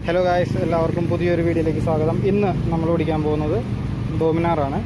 Hello guys, എല്ലാവർക്കും പുതിയൊരു വീഡിയോയിലേക്ക് സ്വാഗതം. ഇന്ന് നമ്മൾ ഓടിക്കാൻ പോകുന്നത് ഡോമിനാറാണ്.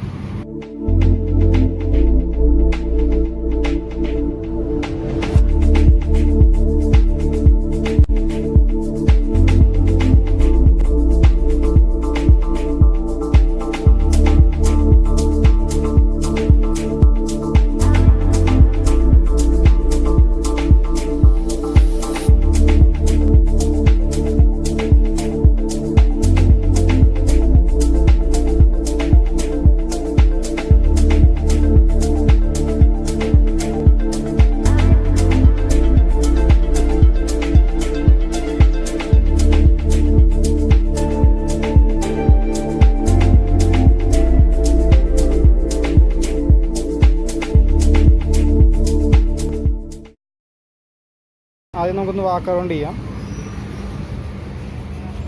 ആദ്യം നമുക്കൊന്ന് വാക്ക് അറൗണ്ട് ചെയ്യാം.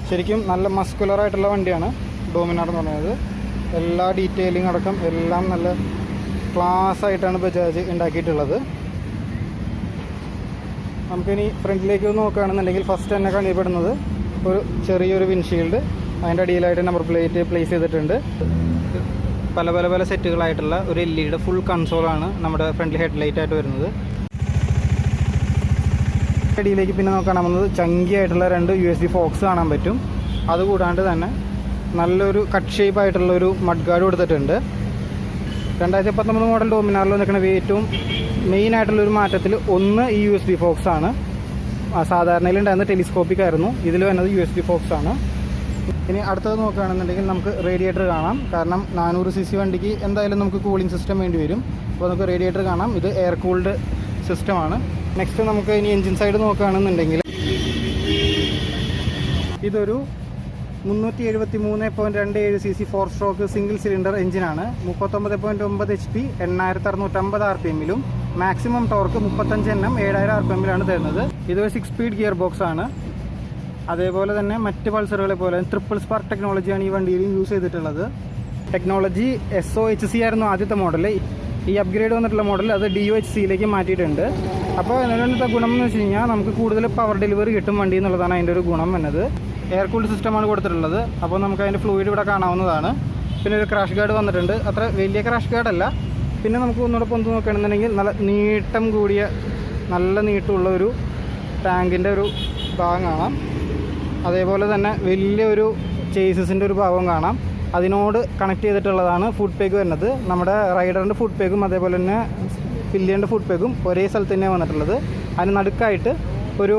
ശരിക്കും നല്ല മസ്കുലറായിട്ടുള്ള വണ്ടിയാണ് ഡോമിനാർ എന്ന് പറയുന്നത്. എല്ലാ ഡീറ്റെയിലിംഗ് അടക്കം എല്ലാം നല്ല ക്ലാസ് ആയിട്ടാണ് ബജാജ് ഉണ്ടാക്കിയിട്ടുള്ളത്. നമുക്കിനി ഫ്രണ്ടിലേക്ക് നോക്കുകയാണെന്നുണ്ടെങ്കിൽ ഫസ്റ്റ് തന്നെ കാണപ്പെടുന്നത് ഒരു ചെറിയൊരു വിൻഷീൽഡ്, അതിൻ്റെ അടിയിലായിട്ട് നമ്പർ പ്ലേറ്റ് പ്ലേസ് ചെയ്തിട്ടുണ്ട്. പല പല പല സെറ്റുകളായിട്ടുള്ള ഒരു LED ഫുൾ കൺസോളാണ് നമ്മുടെ ഫ്രണ്ടിൽ ഹെഡ്ലൈറ്റ് ആയിട്ട് വരുന്നത്. അടിയിലേക്ക് പിന്നെ നമുക്ക് കാണാൻ വന്നത് ചങ്കിയായിട്ടുള്ള 2 USB ഫോക്സ് കാണാൻ പറ്റും. അതുകൂടാണ്ട് തന്നെ നല്ലൊരു കട്ട് ഷേപ്പ് ആയിട്ടുള്ളൊരു മഡ് ഗാർഡ് കൊടുത്തിട്ടുണ്ട്. 2019 മോഡൽ ഡോമിനാറിൽ നിൽക്കുന്ന ഏറ്റവും മെയിൻ ആയിട്ടുള്ളൊരു മാറ്റത്തിൽ ഒന്ന് ഈ USB ഫോക്സ് ആണ്. സാധാരണയിൽ ഉണ്ടായിരുന്ന ടെലിസ്കോപ്പിക് ആയിരുന്നു, ഇതിൽ വരുന്നത് USB ഫോക്സ് ആണ്. ഇനി അടുത്തത് നോക്കുകയാണെന്നുണ്ടെങ്കിൽ നമുക്ക് റേഡിയേറ്റർ കാണാം. കാരണം 400cc വണ്ടിക്ക് എന്തായാലും നമുക്ക് കൂളിംഗ് സിസ്റ്റം വേണ്ടി വരും. അപ്പോൾ നമുക്ക് റേഡിയേറ്റർ കാണാം. ഇത് എയർ കൂൾഡ് സിസ്റ്റമാണ്. നെക്സ്റ്റ് നമുക്ക് ഇനി എൻജിൻ സൈഡ് നോക്കുകയാണെന്നുണ്ടെങ്കിൽ ഇതൊരു 373.27cc 4 സ്ട്രോക്ക് സിംഗിൾ സിലിണ്ടർ എഞ്ചിനാണ്. 39.9 HP 8650 RPM maximum torque 35 Nm 7000 RPM തരുന്നത്. ഇതൊരു 6 സ്പീഡ് ഗിയർ ബോക്സ് ആണ്. അതേപോലെ തന്നെ മറ്റ് പൾസറുകളെ പോലെ ട്രിപ്പിൾ സ്പാർക്ക് ടെക്നോളജിയാണ് ഈ വണ്ടിയിൽ യൂസ് ചെയ്തിട്ടുള്ളത്. ടെക്നോളജി SOHC ആയിരുന്നു ആദ്യത്തെ മോഡൽ. ഈ അപ്ഗ്രേഡ് വന്നിട്ടുള്ള മോഡൽ അത് DOHCയിലേക്ക് മാറ്റിയിട്ടുണ്ട്. അപ്പോൾ അതിൻ്റെ ഗുണം എന്ന് വെച്ച് കഴിഞ്ഞാൽ നമുക്ക് കൂടുതൽ പവർ ഡെലിവറി കിട്ടും വണ്ടി എന്നുള്ളതാണ് അതിൻ്റെ ഒരു ഗുണം എന്നത്. എയർ കൂൾഡ് സിസ്റ്റമാണ് കൊടുത്തിട്ടുള്ളത്. അപ്പോൾ നമുക്ക് അതിൻ്റെ ഫ്ലൂയിഡ് ഇവിടെ കാണാവുന്നതാണ്. പിന്നെ ഒരു ക്രാഷ് ഗാർഡ് വന്നിട്ടുണ്ട്. അത്ര വലിയ ക്രാഷ് ഗാർഡല്ല. പിന്നെ നമുക്ക് ഒന്നുകൂടെ പൊന്ത് നോക്കുകയാണെന്നുണ്ടെങ്കിൽ നല്ല നീട്ടം കൂടിയ നല്ല നീട്ടമുള്ള ഒരു ടാങ്കിൻ്റെ ഒരു ഭാഗം കാണാം. അതേപോലെ തന്നെ വലിയൊരു ചേസസിൻ്റെ ഒരു ഭാഗം കാണാം. അതിനോട് കണക്ട് ചെയ്തിട്ടുള്ളതാണ് ഫുഡ് പേഗ് വരുന്നത്. നമ്മുടെ റൈഡറിൻ്റെ ഫുഡ് പേഗും അതേപോലെ തന്നെ പില്ലിയൻ്റെ ഫുഡ് പേഗും ഒരേ സ്ഥലത്ത് തന്നെയാണ് വന്നിട്ടുള്ളത്. അതിന് നടുക്കായിട്ട് ഒരു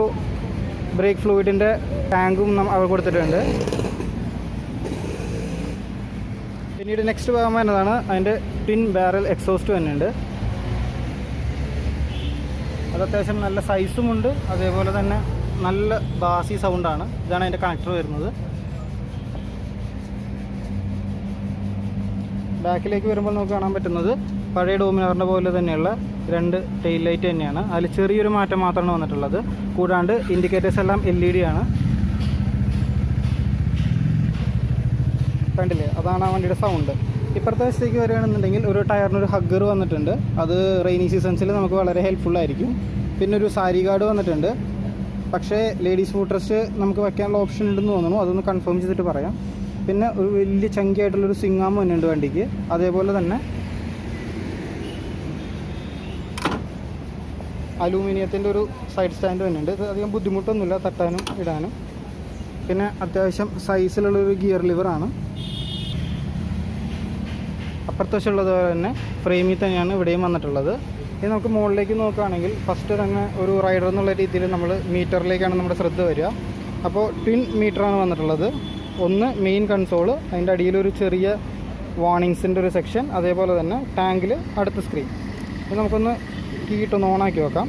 ബ്രേക്ക് ഫ്ലൂയിഡിൻ്റെ ടാങ്കും അവർ കൊടുത്തിട്ടുണ്ട്. പിന്നീട് നെക്സ്റ്റ് ഭാഗം വരുന്നതാണ് അതിൻ്റെ ട്വിൻ ബാരൽ എക്സോസ്റ്റ് തന്നെയുണ്ട്. അത് അത്യാവശ്യം നല്ല സൈസുമുണ്ട്. അതേപോലെ തന്നെ നല്ല ബാസി സൗണ്ടാണ്. ഇതാണ് അതിൻ്റെ കണക്ടർ വരുന്നത്. ബാക്കിലേക്ക് വരുമ്പോൾ നമുക്ക് കാണാൻ പറ്റുന്നത് പഴയ ഡോമിനാറിൻ്റെ പോലെ തന്നെയുള്ള 2 ടെയിൽ ലൈറ്റ് തന്നെയാണ്. അതിൽ ചെറിയൊരു മാറ്റം മാത്രമാണ് വന്നിട്ടുള്ളത്. കൂടാണ്ട് ഇൻഡിക്കേറ്റേഴ്സ് എല്ലാം LED ആണ്. കണ്ടില്ലേ, അതാണ് ആ വണ്ടിയുടെ സൗണ്ട്. ഇപ്പുറത്തെ വശത്തേക്ക് വരികയാണെന്നുണ്ടെങ്കിൽ ഒരു ടയറിനൊരു ഹഗ്ഗർ വന്നിട്ടുണ്ട്. അത് റെയിനി സീസൺസിൽ നമുക്ക് വളരെ ഹെൽപ്ഫുള്ളായിരിക്കും. പിന്നെ ഒരു സാരി ഗാർഡ് വന്നിട്ടുണ്ട്. പക്ഷേ ലേഡീസ് ഫുഡ് റെസ്റ്റ് നമുക്ക് വയ്ക്കാനുള്ള ഓപ്ഷൻ ഉണ്ടെന്ന് തോന്നുന്നു. അതൊന്ന് കൺഫേം ചെയ്തിട്ട് പറയാം. പിന്നെ ഒരു വലിയ ചങ്കിയായിട്ടുള്ളൊരു സിങ്ങാമ് തന്നെയുണ്ട് വണ്ടിക്ക്. അതേപോലെ തന്നെ അലൂമിനിയത്തിൻ്റെ ഒരു സൈഡ് സ്റ്റാൻഡ് തന്നെയുണ്ട്. ഇത് അധികം ബുദ്ധിമുട്ടൊന്നുമില്ല തട്ടാനും ഇടാനും. പിന്നെ അത്യാവശ്യം സൈസിലുള്ളൊരു ഗിയർ ലിവറാണ്. അപ്പുറത്തെ വശമുള്ളതുപോലെ തന്നെ ഫ്രെയിമിൽ തന്നെയാണ് ഇവിടെയും വന്നിട്ടുള്ളത്. ഇനി നമുക്ക് മുകളിലേക്ക് നോക്കുകയാണെങ്കിൽ ഫസ്റ്റ് തന്നെ ഒരു റൈഡർ എന്നുള്ള രീതിയിൽ നമ്മൾ മീറ്ററിലേക്കാണ് നമ്മുടെ ശ്രദ്ധ വരിക. അപ്പോൾ ട്വിൻ മീറ്ററാണ് വന്നിട്ടുള്ളത്. ഒന്ന് മെയിൻ കൺസോള്, അതിൻ്റെ അടിയിലൊരു ചെറിയ വാർണിങ്സിൻ്റെ ഒരു സെക്ഷൻ, അതേപോലെ തന്നെ ടാങ്കിൽ അടുത്ത സ്ക്രീൻ. ഇത് നമുക്കൊന്ന് കീട്ടൊന്ന് ഓണാക്കി വെക്കാം.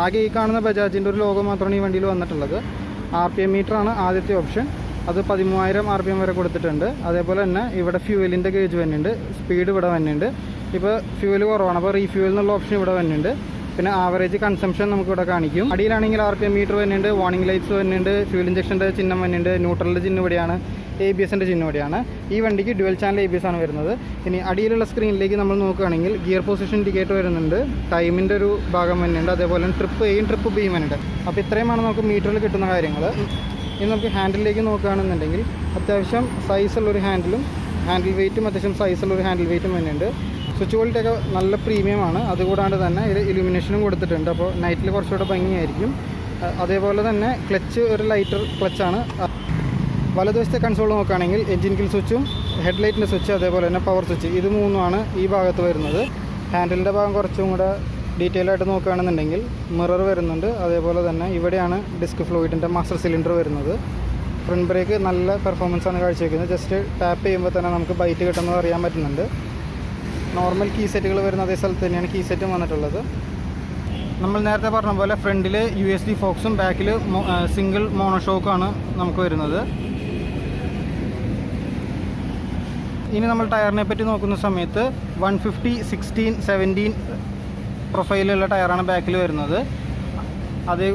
ആകെ ഈ കാണുന്ന ബജാജിൻ്റെ ഒരു ലോഗോ മാത്രമാണ് ഈ വണ്ടിയിൽ വന്നിട്ടുള്ളത്. RPM മീറ്ററാണ് ആദ്യത്തെ ഓപ്ഷൻ. അത് 13000 RPM വരെ കൊടുത്തിട്ടുണ്ട്. അതേപോലെ തന്നെ ഇവിടെ ഫ്യൂവലിൻ്റെ ഗേജ് വരുന്നുണ്ട്. സ്പീഡ് ഇവിടെ വരുന്നുണ്ട്. ഇപ്പോൾ ഫ്യൂവൽ കുറവാണ്, അപ്പോൾ റീഫ്യൂവൽ എന്നുള്ള ഓപ്ഷൻ ഇവിടെ വരുന്നുണ്ട്. പിന്നെ ആവറേജ് കൺസംഷൻ നമുക്കിവിടെ കാണിക്കും. അടിയിലാണെങ്കിൽ RPM മീറ്റർ വരുന്നുണ്ട്, വാർണിംഗ് ലൈറ്റ്സ് വരുന്നുണ്ട്, ഫ്യൂൽ ഇഞ്ചക്ഷൻ്റെ ചിഹ്നം വരുന്നുണ്ട്, ന്യൂട്രലിൻ്റെ ചിഹ്നം ഇവിടെയാണ്, ABSൻ്റെ ചിഹ്നം ഇവിടെയാണ്. ഈ വണ്ടിക്ക് ഡ്യുവൽ ചാനൽ ABS ആണ് വരുന്നത്. ഇനി അടിയിലുള്ള സ്ക്രീനിലേക്ക് നമ്മൾ നോക്കുകയാണെങ്കിൽ ഗിയർ പൊസിഷൻ ഇൻഡിക്കേറ്റർ വരുന്നുണ്ട്, ടൈമിൻ്റെ ഒരു ഭാഗം വരുന്നുണ്ട്, അതേപോലെ തന്നെ ട്രിപ്പ് Aയും ട്രിപ്പ് Bയും വരുന്നുണ്ട്. അപ്പോൾ ഇത്രയുമാണ് നമുക്ക് മീറ്ററിൽ കിട്ടുന്ന കാര്യങ്ങൾ. ഇനി നമുക്ക് ഹാൻഡിലേക്ക് നോക്കുകയാണെന്നുണ്ടെങ്കിൽ അത്യാവശ്യം സൈസുള്ളൊരു ഹാൻഡിലും ഹാൻഡിൽ വെയ്റ്റും അത്യാവശ്യം സൈസുള്ളൊരു ഹാൻഡിൽ വെയ്റ്റും വരുന്നുണ്ട്. സ്വിച്ച് ക്വാളിറ്റിയൊക്കെ നല്ല പ്രീമിയമാണ്. അതുകൂടാണ്ട് തന്നെ ഇത് ഇലുമിനേഷനും കൊടുത്തിട്ടുണ്ട്, അപ്പോൾ നൈറ്റിൽ കുറച്ചുകൂടെ ഭംഗിയായിരിക്കും. അതേപോലെ തന്നെ ക്ലച്ച് ഒരു ലൈറ്റർ ക്ലച്ചാണ്. വലതുവശത്തെ കൺസോൾ നോക്കുകയാണെങ്കിൽ എൻജിൻ കിൽ സ്വിച്ചും ഹെഡ്ലൈറ്റിൻ്റെ സ്വിച്ച് അതേപോലെ തന്നെ പവർ സ്വിച്ച് ഇത് മൂന്നുമാണ് ഈ ഭാഗത്ത് വരുന്നത്. ഹാൻഡിലിൻ്റെ ഭാഗം കുറച്ചും കൂടെ ഡീറ്റെയിൽ ആയിട്ട് നോക്കുകയാണെന്നുണ്ടെങ്കിൽ മിറർ വരുന്നുണ്ട്, അതേപോലെ തന്നെ ഇവിടെയാണ് ഡിസ്ക് ഫ്ലൂയിഡിൻ്റെ മാസ്റ്റർ സിലിണ്ടർ വരുന്നത്. ഫ്രണ്ട് ബ്രേക്ക് നല്ല പെർഫോമൻസാണ് കാഴ്ചവെക്കുന്നത്. ജസ്റ്റ് ടാപ്പ് ചെയ്യുമ്പോൾ തന്നെ നമുക്ക് ബൈറ്റ് കിട്ടുന്നത് അറിയാൻ പറ്റുന്നുണ്ട്. നോർമൽ കീ സെറ്റുകൾ വരുന്ന അതേ സ്ഥലത്ത് തന്നെയാണ് കീ സെറ്റും വന്നിട്ടുള്ളത്. നമ്മൾ നേരത്തെ പറഞ്ഞ പോലെ ഫ്രണ്ടിൽ USB ഫോക്സും ബാക്കിൽ സിംഗിൾ മോണോഷോക്കാണ് നമുക്ക് വരുന്നത്. ഇനി നമ്മൾ ടയറിനെ പറ്റി നോക്കുന്ന സമയത്ത് 150, 16, 17 പ്രൊഫൈലുള്ള ടയറാണ് ബാക്കിൽ വരുന്നത്.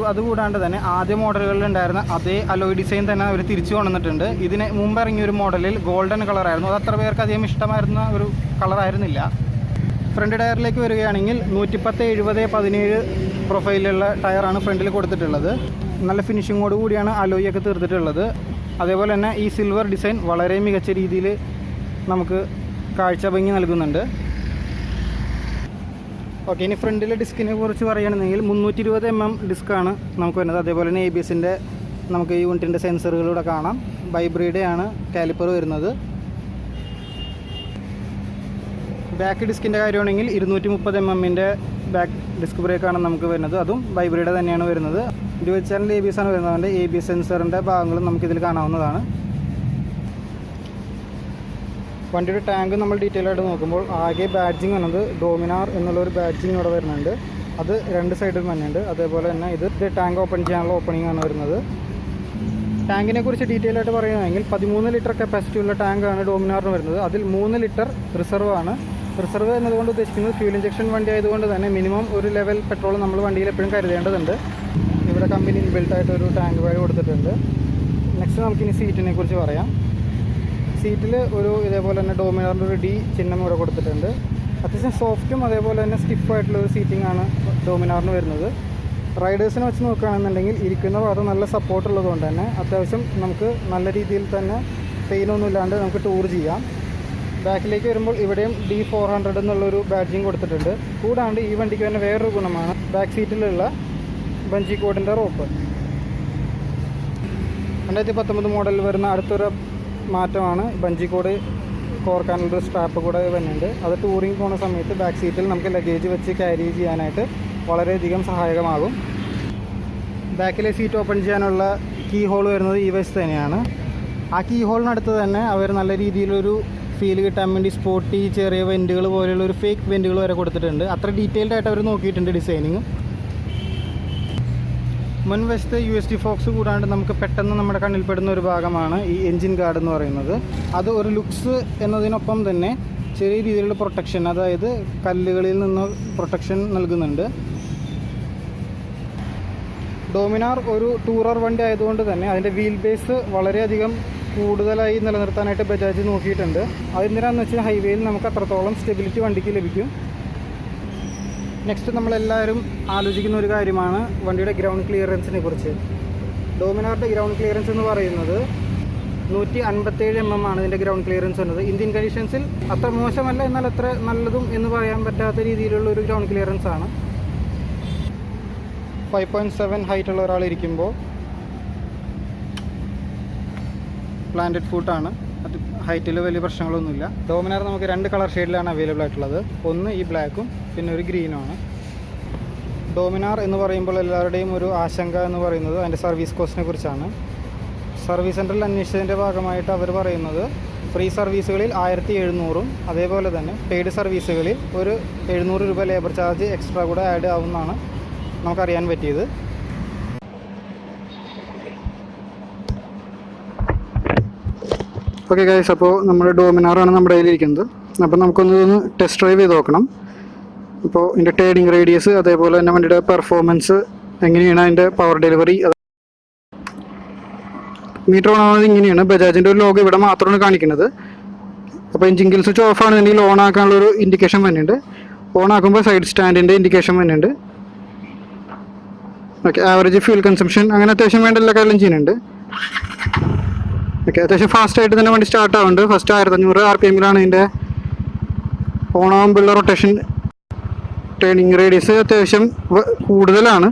അതുകൂടാണ്ട് തന്നെ ആദ്യ മോഡലുകളിൽ ഉണ്ടായിരുന്ന അതേ അലോയ് ഡിസൈൻ തന്നെ അവർ തിരിച്ചു കൊണ്ടുവന്നിട്ടുണ്ട്. ഇതിന് മുമ്പ് ഇറങ്ങിയ ഒരു മോഡലിൽ ഗോൾഡൻ കളറായിരുന്നു, അത് അത്ര പേർക്ക് അധികം ഇഷ്ടമായിരുന്ന ഒരു കളറായിരുന്നില്ല. ഫ്രണ്ട് ടയറിലേക്ക് വരികയാണെങ്കിൽ 110, 70, 17 പ്രൊഫൈലുള്ള ടയറാണ് ഫ്രണ്ടിൽ കൊടുത്തിട്ടുള്ളത്. നല്ല ഫിനിഷിങ്ങോട് കൂടിയാണ് അലോയ് ഒക്കെ തീർത്തിട്ടുള്ളത്. അതേപോലെ തന്നെ ഈ സിൽവർ ഡിസൈൻ വളരെ മികച്ച രീതിയിൽ നമുക്ക് കാഴ്ച ഭംഗി നൽകുന്നുണ്ട്. ഓക്കെ, ഇനി ഫ്രണ്ടിലെ ഡിസ്കിനെ കുറിച്ച് പറയുകയാണെന്നുണ്ടെങ്കിൽ 320 mm ഡിസ്ക്കാണ് നമുക്ക് വരുന്നത്. അതേപോലെ തന്നെ ABSൻ്റെ നമുക്ക് ഈ യൂണിറ്റിൻ്റെ സെൻസറുകളിലൂടെ കാണാം. വൈബ്രേഡയാണ് കാലിപ്പർ വരുന്നത്. ബാക്ക് ഡിസ്കിൻ്റെ കാര്യമാണെങ്കിൽ 230 mm ബാക്ക് ഡിസ്ക് ബ്രേക്കാണ് നമുക്ക് വരുന്നത്. അതും വൈബ്രേഡ് തന്നെയാണ് വരുന്നത്. ഡ്യുവൽ ചാനൽ ABS ആണ് വരുന്നത്. ABS സെൻസറിൻ്റെ ഭാഗങ്ങളും നമുക്കിതിൽ കാണാവുന്നതാണ്. വണ്ടിയുടെ ടാങ്ക് നമ്മൾ ഡീറ്റെയിൽ ആയിട്ട് നോക്കുമ്പോൾ ആകെ ബാഡ്ജിങ് വന്നത് ഡോമിനാർ എന്നുള്ളൊരു ബാഡ്ജിങ് ഇവിടെ വരുന്നുണ്ട്. അത് രണ്ട് സൈഡിൽ തന്നെയുണ്ട്. അതേപോലെ തന്നെ ഇത് ടാങ്ക് ഓപ്പൺ ചെയ്യാനുള്ള ഓപ്പണിംഗ് ആണ് വരുന്നത്. ടാങ്കിനെ കുറിച്ച് ഡീറ്റെയിൽ ആയിട്ട് പറയുകയാണെങ്കിൽ 13 ലിറ്റർ കപ്പാസിറ്റി ഉള്ള ടാങ്കാണ് ഡോമിനാറിന് വരുന്നത്. അതിൽ 3 ലിറ്റർ റിസർവ് ആണ്. റിസർവ് എന്നതുകൊണ്ട് ഉദ്ദേശിക്കുന്നത് ഫ്യൂൽ ഇഞ്ചക്ഷൻ വണ്ടി ആയതുകൊണ്ട് തന്നെ മിനിമം ഒരു ലെവൽ പെട്രോൾ നമ്മൾ വണ്ടിയിൽ എപ്പോഴും കരുതേണ്ടതുണ്ട്. ഇവിടെ കമ്പനി ഇൻബിൽട്ടായിട്ടൊരു ടാങ്ക് ബാഗ് കൊടുത്തിട്ടുണ്ട്. നെക്സ്റ്റ് നമുക്കിനി സീറ്റിനെ കുറിച്ച് പറയാം. സീറ്റിൽ ഒരു ഇതേപോലെ തന്നെ ഡോമിനാറിൻ്റെ ഒരു D ചിഹ്നം ഇവിടെ കൊടുത്തിട്ടുണ്ട്. അത്യാവശ്യം സോഫ്റ്റും അതേപോലെ തന്നെ സ്റ്റിഫായിട്ടുള്ളൊരു സീറ്റിംഗ് ആണ് ഡോമിനാറിന് വരുന്നത്. റൈഡേഴ്സിനെ വെച്ച് നോക്കുകയാണെന്നുണ്ടെങ്കിൽ ഇരിക്കുന്ന ഭാഗത്ത് നല്ല സപ്പോർട്ട് ഉള്ളതുകൊണ്ട് തന്നെ അത്യാവശ്യം നമുക്ക് നല്ല രീതിയിൽ തന്നെ പെയിനൊന്നും ഇല്ലാണ്ട് നമുക്ക് ടൂർ ചെയ്യാം. ബാക്കിലേക്ക് വരുമ്പോൾ ഇവിടെയും D400 എന്നുള്ളൊരു ബാഡ്ജിങ് കൊടുത്തിട്ടുണ്ട്. കൂടാണ്ട് ഈ വണ്ടിക്ക് തന്നെ വേറൊരു ഗുണമാണ് ബാക്ക് സീറ്റിലുള്ള ബഞ്ചി കോഡിൻ്റെ റോപ്പ്. 2019 മോഡലിൽ വരുന്ന അടുത്തൊരു മാറ്റമാണ് ബഞ്ചി കോഡ് കോർക്കാനുള്ളൊരു സ്ട്രാപ്പ് കൂടെ വരുന്നുണ്ട്. അത് ടൂറിങ് പോകുന്ന സമയത്ത് ബാക്ക് സീറ്റിൽ നമുക്ക് ലഗേജ് വെച്ച് ക്യാരി ചെയ്യാനായിട്ട് വളരെയധികം സഹായകമാകും. ബാക്കിലെ സീറ്റ് ഓപ്പൺ ചെയ്യാനുള്ള കീ ഹോൾ വരുന്നത് ഈ വശത്ത് തന്നെയാണ്. ആ കീ ഹോളിനടുത്ത് തന്നെ അവർ നല്ല രീതിയിലൊരു ഫീൽ കിട്ടാൻ വേണ്ടി സ്പോർട്ടി ചെറിയ വെൻറ്റുകൾ പോലെയുള്ള ഒരു ഫേക്ക് വെൻറ്റുകൾ വരെ കൊടുത്തിട്ടുണ്ട്. അത്ര ഡീറ്റെയിൽഡ് ആയിട്ട് അവർ നോക്കിയിട്ടുണ്ട് ഡിസൈനിങ്. മുൻവശത്ത് USB ഫോക്സ് കൂടാണ്ട് നമുക്ക് പെട്ടെന്ന് നമ്മുടെ കണ്ണിൽപ്പെടുന്ന ഒരു ഭാഗമാണ് ഈ എൻജിൻ ഗാർഡ് എന്ന് പറയുന്നത്. അത് ഒരു ലുക്സ് എന്നതിനൊപ്പം തന്നെ ചെറിയ രീതിയിലുള്ള പ്രൊട്ടക്ഷൻ, അതായത് കല്ലുകളിൽ നിന്ന് പ്രൊട്ടക്ഷൻ നൽകുന്നുണ്ട്. ഡോമിനാർ ഒരു ടൂറർ വണ്ടി ആയതുകൊണ്ട് തന്നെ അതിൻ്റെ വീൽ ബേസ് വളരെയധികം കൂടുതലായി നിലനിർത്താനായിട്ട് ബജാജ് നോക്കിയിട്ടുണ്ട്. അതെന്തിനാണെന്ന് വെച്ചാൽ ഹൈവേയിൽ നമുക്ക് അത്രത്തോളം സ്റ്റെബിലിറ്റി വണ്ടിക്ക് ലഭിക്കും. നെക്സ്റ്റ് നമ്മളെല്ലാവരും ആലോചിക്കുന്ന ഒരു കാര്യമാണ് വണ്ടിയുടെ ഗ്രൗണ്ട് ക്ലിയറൻസിനെ കുറിച്ച്. ഡോമിനാറിൻ്റെ ഗ്രൗണ്ട് ക്ലിയറൻസ് എന്ന് പറയുന്നത് 157 mm ആണ് ഇതിൻ്റെ ഗ്രൗണ്ട് ക്ലിയറൻസ് വരുന്നത്. ഇന്ത്യൻ കണ്ടീഷൻസിൽ അത്ര മോശമല്ല, എന്നാൽ അത്ര നല്ലതും എന്ന് പറയാൻ പറ്റാത്ത രീതിയിലുള്ള ഒരു ഗ്രൗണ്ട് ക്ലിയറൻസ് ആണ്. 5.7 ഹൈറ്റുള്ള ഒരാൾ ഇരിക്കുമ്പോൾ പ്ലാന്റഡ് ഫൂട്ടാണ്. അത് ഹൈറ്റിൽ വലിയ പ്രശ്നങ്ങളൊന്നുമില്ല. ഡോമിനാർ നമുക്ക് 2 കളർ ഷെയ്ഡിലാണ് അവൈലബിൾ ആയിട്ടുള്ളത്. ഒന്ന് ഈ ബ്ലാക്കും പിന്നെ ഒരു ഗ്രീനുമാണ്. ഡോമിനാർ എന്ന് പറയുമ്പോൾ എല്ലാവരുടെയും ഒരു ആശങ്ക എന്ന് പറയുന്നത് അതിൻ്റെ സർവീസ് കോസ്റ്റിനെ കുറിച്ചാണ്. സർവീസ് സെൻറ്ററിൽ അന്വേഷിച്ചതിൻ്റെ ഭാഗമായിട്ട് അവർ പറയുന്നത് ഫ്രീ സർവീസുകളിൽ 1700 അതേപോലെ തന്നെ പെയ്ഡ് സർവീസുകളിൽ ഒരു 700 രൂപ ലേബർ ചാർജ് എക്സ്ട്രാ കൂടെ ആഡ് ആവുമെന്നാണ് നമുക്കറിയാൻ പറ്റിയത്. ഓക്കെ ഗൈസ്, അപ്പോൾ നമ്മുടെ ഡോമിനാറാണ് നമ്മുടെ കയ്യിലിരിക്കുന്നത്. അപ്പോൾ നമുക്കൊന്ന് ടെസ്റ്റ് ഡ്രൈവ് ചെയ്ത് നോക്കണം. അപ്പോൾ ഇതിൻ്റെ ടേണിംഗ് റേഡിയസ്, അതേപോലെ തന്നെ വണ്ടിയുടെ പെർഫോമൻസ് എങ്ങനെയാണ്, അതിൻ്റെ പവർ ഡെലിവറി. മീറ്റർ ഓൺ ആവുന്നത് ഇങ്ങനെയാണ്. ബജാജിൻ്റെ ഒരു ലോഗോ ഇവിടെ മാത്രമാണ് കാണിക്കുന്നത്. അപ്പോൾ എഞ്ചിൻ കിൽ സ്വിച്ച് ഓഫ് ആണെന്നുണ്ടെങ്കിൽ ഓൺ ആക്കാനുള്ളൊരു ഇൻഡിക്കേഷൻ വരുന്നുണ്ട്. ഓൺ ആക്കുമ്പോൾ സൈഡ് സ്റ്റാൻഡിൻ്റെ ഇൻഡിക്കേഷൻ വരുന്നുണ്ട്. ഓക്കെ, ആവറേജ് ഫ്യൂൽ കൺസംഷൻ അങ്ങനെ അത്യാവശ്യം വേണ്ട എല്ലാ കാര്യം ചെയ്യുന്നുണ്ട്. ഓക്കെ, അത്യാവശ്യം ഫാസ്റ്റായിട്ട് തന്നെ വണ്ടി സ്റ്റാർട്ട് ആവുന്നുണ്ട്. ഫസ്റ്റ് 1500 RPM-ലാണ് ഇതിൻ്റെ ഓൺ ആകുമ്പോഴുള്ള റൊട്ടേഷൻ. ടേണിംഗ് റേഡിയസ് അത്യാവശ്യം കൂടുതലാണ്.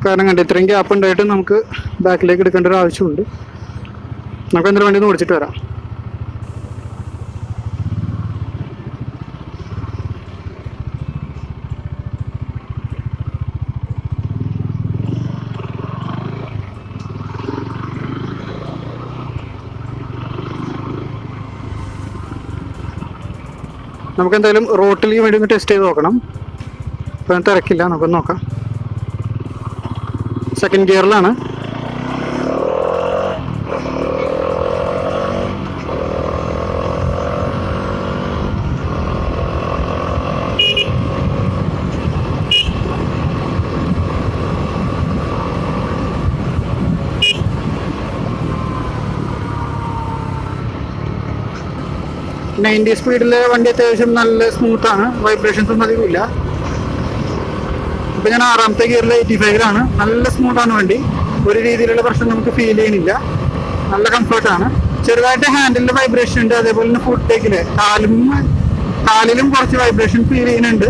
കാരണം കണ്ട് ഇത്രയും ഗ്യാപ്പ് ഉണ്ടായിട്ട് നമുക്ക് ബാക്കിലേക്ക് എടുക്കേണ്ട ഒരു ആവശ്യമുണ്ട്. നമുക്ക് എന്തെങ്കിലും വണ്ടി ഒന്ന് ഓടിച്ചിട്ട് വരാം. നമുക്ക് എന്തായാലും റോട്ടിൽ വേണ്ടി ഒന്ന് ടെസ്റ്റ് ചെയ്ത് നോക്കണം. ഇപ്പം തിരക്കില്ല, നമുക്കൊന്ന് നോക്കാം. സെക്കൻഡ് ഗിയറിലാണ്. നയൻറ്റി സ്പീഡിലെ വണ്ടി അത്യാവശ്യം നല്ല സ്മൂത്താണ്, വൈബ്രേഷൻസ് ഒന്നും അധികമില്ല. ഇപ്പം ഞാൻ 6ാമത്തെ ഗിയറിൽ 85-ലാണ്. നല്ല സ്മൂത്താണ് വണ്ടി, ഒരു രീതിയിലുള്ള പ്രശ്നം നമുക്ക് ഫീൽ ചെയ്യുന്നില്ല. നല്ല കംഫർട്ടാണ്. ചെറുതായിട്ട് ഹാൻഡിലിൻ്റെ വൈബ്രേഷൻ ഉണ്ട്, അതേപോലെ തന്നെ ഫുഡ് ടേക്കില് കാലിലും കുറച്ച് വൈബ്രേഷൻ ഫീൽ ചെയ്യുന്നുണ്ട്.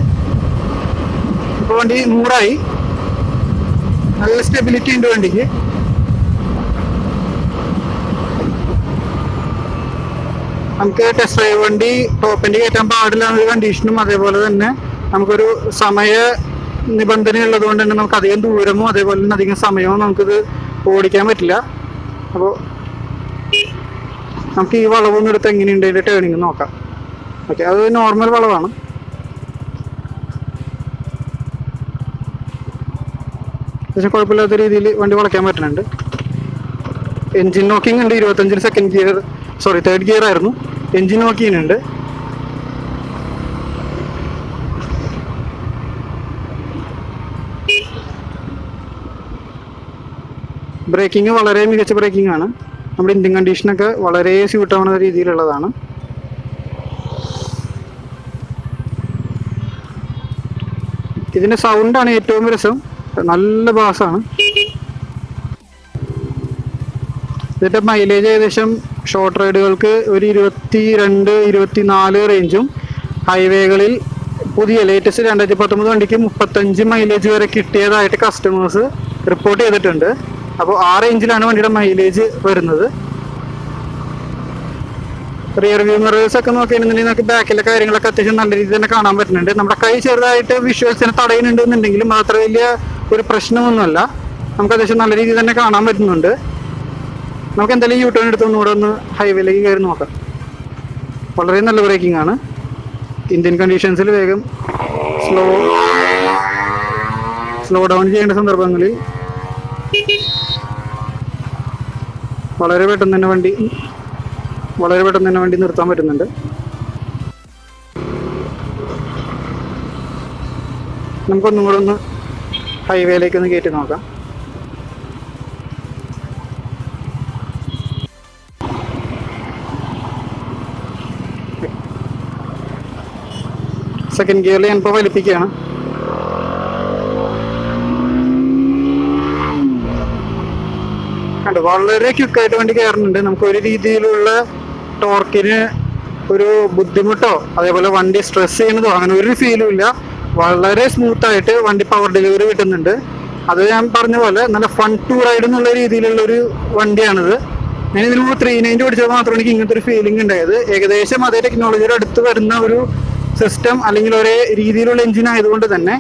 ഇപ്പോൾ വണ്ടി 100ആയി. നല്ല സ്റ്റെബിലിറ്റി ഉണ്ട് വണ്ടിക്ക്. നമുക്ക് ടെസ്റ്റ് ഡ്രൈവ് വണ്ടി ടോപ്പ് എൻഡ് കയറ്റാൻ പാടില്ല എന്നൊരു കണ്ടീഷനും, അതേപോലെ തന്നെ നമുക്കൊരു സമയ നിബന്ധന ഉള്ളത് കൊണ്ട് തന്നെ നമുക്ക് അധികം ദൂരമോ അതേപോലെ തന്നെ അധികം സമയമോ നമുക്കിത് ഓടിക്കാൻ പറ്റില്ല. അപ്പോൾ നമുക്ക് ഈ വളവൊന്നും എടുത്ത് എങ്ങനെയുണ്ട് അതിൻ്റെ ടേണിങ് നോക്കാം. ഓക്കെ, അത് നോർമൽ വളവാണ്. പക്ഷേ കുഴപ്പമില്ലാത്ത രീതിയിൽ വണ്ടി വളയ്ക്കാൻ പറ്റുന്നുണ്ട്. എൻജിൻ നോക്കിങ് ഉണ്ട്. 25-ന് second gear, sorry third gear ആയിരുന്നു. എൻജിൻ നോക്കിങ് ഉണ്ട്. ബ്രേക്കിംഗ് വളരെ മികച്ച ബ്രേക്കിംഗ് ആണ്. നമ്മുടെ ഇന്ത്യൻ കണ്ടീഷനൊക്കെ വളരെ സ്യൂട്ട് ആവുന്ന രീതിയിലുള്ളതാണ്. ഇതിൻ്റെ സൗണ്ടാണ് ഏറ്റവും രസം. നല്ല ബാസാണ്. ഇതിൻ്റെ മൈലേജ് ഏകദേശം ഷോർട്ട് റൈഡുകൾക്ക് ഒരു 22-24 റേഞ്ചും, ഹൈവേകളിൽ പുതിയ ലേറ്റസ്റ്റ് 2019 വണ്ടിക്ക് 35 മൈലേജ് വരെ കിട്ടിയതായിട്ട് കസ്റ്റമേഴ്സ് റിപ്പോർട്ട് ചെയ്തിട്ടുണ്ട്. അപ്പോൾ ആ റേഞ്ചിലാണ് വണ്ടിയുടെ മൈലേജ് വരുന്നത്. റിയർ വ്യൂ മിറേഴ്സ് ഒക്കെ നോക്കിയിട്ടുണ്ടെങ്കിൽ നമുക്ക് ബാക്കിലെ കാര്യങ്ങളൊക്കെ അത്യാവശ്യം നല്ല രീതിയിൽ തന്നെ കാണാൻ പറ്റുന്നുണ്ട്. നമ്മുടെ കൈ ചെറുതായിട്ട് വിഷ്വൽസിനെ തടയുന്നുണ്ടെന്നുണ്ടെങ്കിലും അത്ര വലിയ ഒരു പ്രശ്നമൊന്നുമല്ല. നമുക്ക് അത്യാവശ്യം നല്ല രീതിയിൽ തന്നെ കാണാൻ പറ്റുന്നുണ്ട്. നമുക്ക് എന്തായാലും യു ടേൺ എടുത്തൊന്നുകൂടെ ഒന്ന് ഹൈവേയിലേക്ക് കയറി നോക്കാം. വളരെ നല്ല ബ്രേക്കിംഗ് ആണ്. ഇന്ത്യൻ കണ്ടീഷൻസിൽ വേഗം സ്ലോ ഡൗൺ ചെയ്യേണ്ട സന്ദർഭങ്ങളിൽ വളരെ പെട്ടെന്ന് തന്നെ വണ്ടി നിർത്താൻ പറ്റുന്നുണ്ട്. നമുക്കൊന്നും കൂടെ ഒന്ന് ഹൈവേയിലേക്ക് ഒന്ന് കയറ്റി നോക്കാം. സെക്കൻഡ് ഗിയറിൽ ഞാനിപ്പോൾ വലിപ്പിക്കുകയാണ്. കണ്ടു, വളരെ ക്വിക്കായിട്ട് വണ്ടി കയറുന്നുണ്ട്. നമുക്ക് ഒരു രീതിയിലുള്ള ടോർക്കിന് ഒരു ബുദ്ധിമുട്ടോ അതേപോലെ വണ്ടി സ്ട്രെസ് ചെയ്യുന്നതോ അങ്ങനെ ഒരു ഫീലും ഇല്ല. വളരെ സ്മൂത്തായിട്ട് വണ്ടി പവർ ഡെലിവറി കിട്ടുന്നുണ്ട്. അത് ഞാൻ പറഞ്ഞ പോലെ നല്ല ഫൺ ടു റൈഡ് എന്നുള്ള രീതിയിലുള്ള ഒരു വണ്ടിയാണിത്. ഞാൻ ഇതിന് മുമ്പ് 390 ഓടിച്ചപ്പോൾ മാത്രമാണ് എനിക്ക് ഇങ്ങനത്തെ ഒരു ഫീലിംഗ് ഉണ്ടായത്. ഏകദേശം അതേ ടെക്നോളജിയുടെ അടുത്ത് വരുന്ന ഒരു സിസ്റ്റം അല്ലെങ്കിൽ ഒരേ രീതിയിലുള്ള എഞ്ചിൻ ആയതുകൊണ്ട് തന്നെ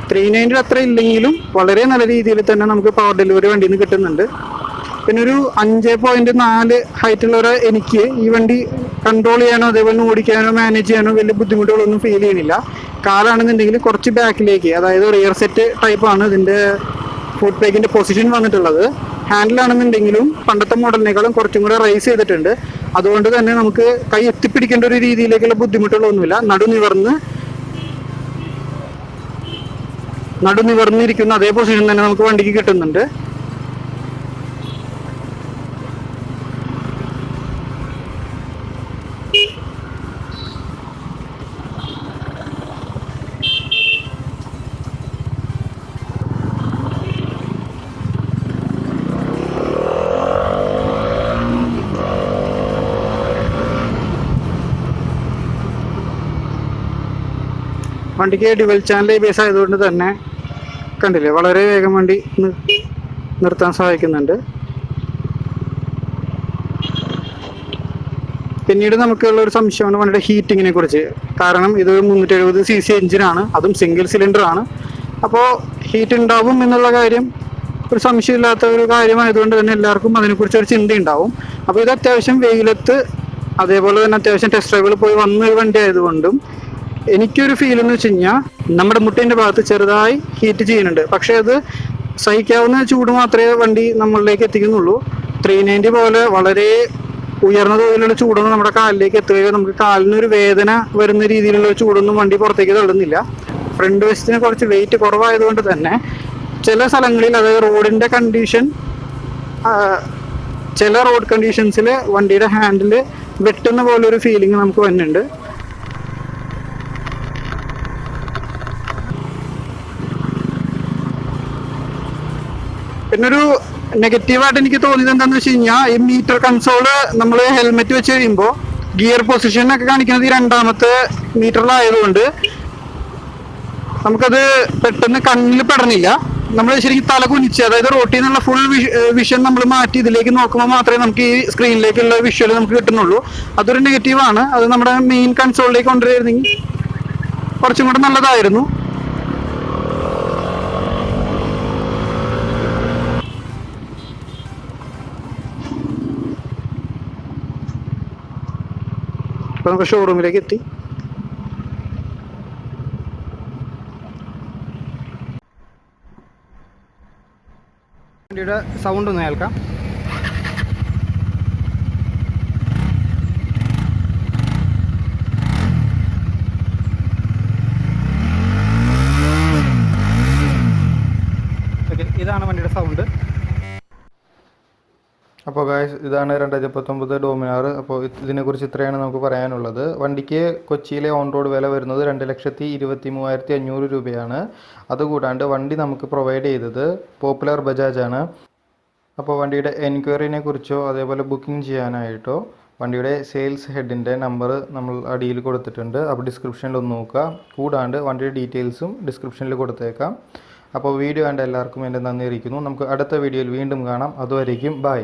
390 അത്ര ഇല്ലെങ്കിലും വളരെ നല്ല രീതിയിൽ തന്നെ നമുക്ക് പവർ ഡെലിവറി വണ്ടിയിൽ നിന്ന് കിട്ടുന്നുണ്ട്. പിന്നെ ഒരു 5.4 ഹൈറ്റുള്ള എനിക്ക് ഈ വണ്ടി കൺട്രോൾ ചെയ്യാനോ അതേപോലെ ഓടിക്കാനോ മാനേജ് ചെയ്യാനോ വലിയ ബുദ്ധിമുട്ടുകളൊന്നും ഫീൽ ചെയ്യണില്ല. കാലാണെന്നുണ്ടെങ്കിൽ കുറച്ച് ബാക്കിലേക്ക്, അതായത് റിയർ സെറ്റ് ടൈപ്പാണ് ഇതിൻ്റെ ഫുഡ് പേക്കിൻ്റെ പൊസിഷൻ വന്നിട്ടുള്ളത്. ഹാൻഡിലാണെന്നുണ്ടെങ്കിലും പണ്ടത്തെ മോഡലിനേക്കാളും കുറച്ചും കൂടെ റൈസ് ചെയ്തിട്ടുണ്ട്. അതുകൊണ്ട് തന്നെ നമുക്ക് കൈ എത്തിപ്പിടിക്കേണ്ട ഒരു രീതിയിലേക്കുള്ള ബുദ്ധിമുട്ടുകളൊന്നുമില്ല. നടു നിവർന്ന് നടു നിവർന്നിരിക്കുന്ന അതേ പൊസിഷൻ തന്നെ നമുക്ക് വണ്ടിക്ക് കിട്ടുന്നുണ്ട്. വണ്ടിക്ക് ഡ്യുവൽ ചാനൽ ABS ആയതുകൊണ്ട് തന്നെ കണ്ടില്ലേ വളരെ വേഗം വണ്ടി നിർത്താൻ സഹായിക്കുന്നുണ്ട്. പിന്നീട് നമുക്കുള്ള ഒരു സംശയമാണ് വണ്ടിയുടെ ഹീറ്റിങ്ങിനെ കുറിച്ച്. കാരണം ഇതൊരു 370cc എഞ്ചിനാണ്, അതും സിംഗിൾ സിലിണ്ടർ ആണ്. അപ്പോൾ ഹീറ്റ് ഉണ്ടാവും എന്നുള്ള കാര്യം ഒരു സംശയമില്ലാത്ത ഒരു കാര്യമായതുകൊണ്ട് തന്നെ എല്ലാവർക്കും അതിനെക്കുറിച്ച് ഒരു ചിന്ത ഉണ്ടാവും. അപ്പോൾ ഇത് അത്യാവശ്യം വെയിലത്ത് അതേപോലെ തന്നെ അത്യാവശ്യം ടെസ്റ്റ് ഡ്രൈവിൽ പോയി വന്നൊരു വണ്ടി ആയതുകൊണ്ടും എനിക്കൊരു ഫീൽ എന്ന് വെച്ച് കഴിഞ്ഞാൽ നമ്മുടെ മുട്ടിൻ്റെ ഭാഗത്ത് ചെറുതായി ഹീറ്റ് ചെയ്യുന്നുണ്ട്. പക്ഷേ അത് സഹിക്കാവുന്ന ചൂട് മാത്രമേ വണ്ടി നമ്മളിലേക്ക് എത്തിക്കുന്നുള്ളൂ. 390 പോലെ വളരെ ഉയർന്ന തോതിലുള്ള ചൂടൊന്നും നമ്മുടെ കാലിലേക്ക് എത്തുകയോ നമുക്ക് കാലിനൊരു വേദന വരുന്ന രീതിയിലുള്ള ചൂടൊന്നും വണ്ടി പുറത്തേക്ക് തള്ളുന്നില്ല. ഫ്രണ്ട് വശത്തിന് കുറച്ച് വെയിറ്റ് കുറവായതുകൊണ്ട് തന്നെ ചില സ്ഥലങ്ങളിൽ, അതായത് റോഡിൻ്റെ കണ്ടീഷൻ, ചില റോഡ് കണ്ടീഷൻസിൽ വണ്ടിയുടെ ഹാൻഡിൽ വെട്ടുന്ന പോലെ ഒരു ഫീലിംഗ് നമുക്ക് വരുന്നുണ്ട്. പിന്നൊരു നെഗറ്റീവായിട്ട് എനിക്ക് തോന്നിയത് എന്താണെന്ന് വെച്ച് കഴിഞ്ഞാൽ, ഈ മീറ്റർ കൺസോള് നമ്മൾ ഹെൽമെറ്റ് വെച്ച് കഴിയുമ്പോൾ ഗിയർ പൊസിഷനൊക്കെ കാണിക്കുന്നത് ഈ രണ്ടാമത്തെ മീറ്ററിലായതുകൊണ്ട് നമുക്കത് പെട്ടെന്ന് കണ്ണിൽ പെടണില്ല. നമ്മൾ ശരിക്കും തല കുനിച്ച്, അതായത് റോട്ടിൽ നിന്നുള്ള ഫുൾ വിഷൻ നമ്മൾ മാറ്റി ഇതിലേക്ക് നോക്കുമ്പോൾ മാത്രമേ നമുക്ക് ഈ സ്ക്രീനിലേക്കുള്ള വിഷ്വൽ നമുക്ക് കിട്ടുന്നുള്ളൂ. അതൊരു നെഗറ്റീവാണ്. അത് നമ്മുടെ മെയിൻ കൺസോളിലേക്ക് കൊണ്ടുവരുന്നെങ്കിൽ കുറച്ചും കൂടെ നല്ലതായിരുന്നു. അപ്പോൾ നമുക്ക് ഷോറൂമിലേക്ക് എത്തി. വണ്ടിയുടെ സൗണ്ട് ഒന്ന് കേൾക്കാം. ഓക്കെ, ഇതാണ് വണ്ടിയുടെ സൗണ്ട്. അപ്പോൾ ഗായ്സ്, ഇതാണ് 2019 ഡോമിനാർ. അപ്പോൾ ഇതിനെക്കുറിച്ച് ഇത്രയാണ് നമുക്ക് പറയാനുള്ളത്. വണ്ടിക്ക് കൊച്ചിയിലെ ഓൺ റോഡ് വില വരുന്നത് 2,23,500 രൂപയാണ്. അതുകൂടാണ്ട് വണ്ടി നമുക്ക് പ്രൊവൈഡ് ചെയ്തത് പോപ്പുലർ ബജാജ് ആണ്. അപ്പോൾ വണ്ടിയുടെ എൻക്വയറിനെ കുറിച്ചോ അതേപോലെ ബുക്കിംഗ് ചെയ്യാനായിട്ടോ വണ്ടിയുടെ സെയിൽസ് ഹെഡിൻ്റെ നമ്പർ നമ്മൾ അടിയിൽ കൊടുത്തിട്ടുണ്ട്. അപ്പോൾ ഡിസ്ക്രിപ്ഷനിൽ ഒന്ന് നോക്കുക. കൂടാണ്ട് വണ്ടിയുടെ ഡീറ്റെയിൽസും ഡിസ്ക്രിപ്ഷനിൽ കൊടുത്തേക്കാം. അപ്പോൾ വീഡിയോ കണ്ട എല്ലാവർക്കും എൻ്റെ നന്ദി അറിയിക്കുന്നു. നമുക്ക് അടുത്ത വീഡിയോയിൽ വീണ്ടും കാണാം. അതുവരേക്കും ബൈ.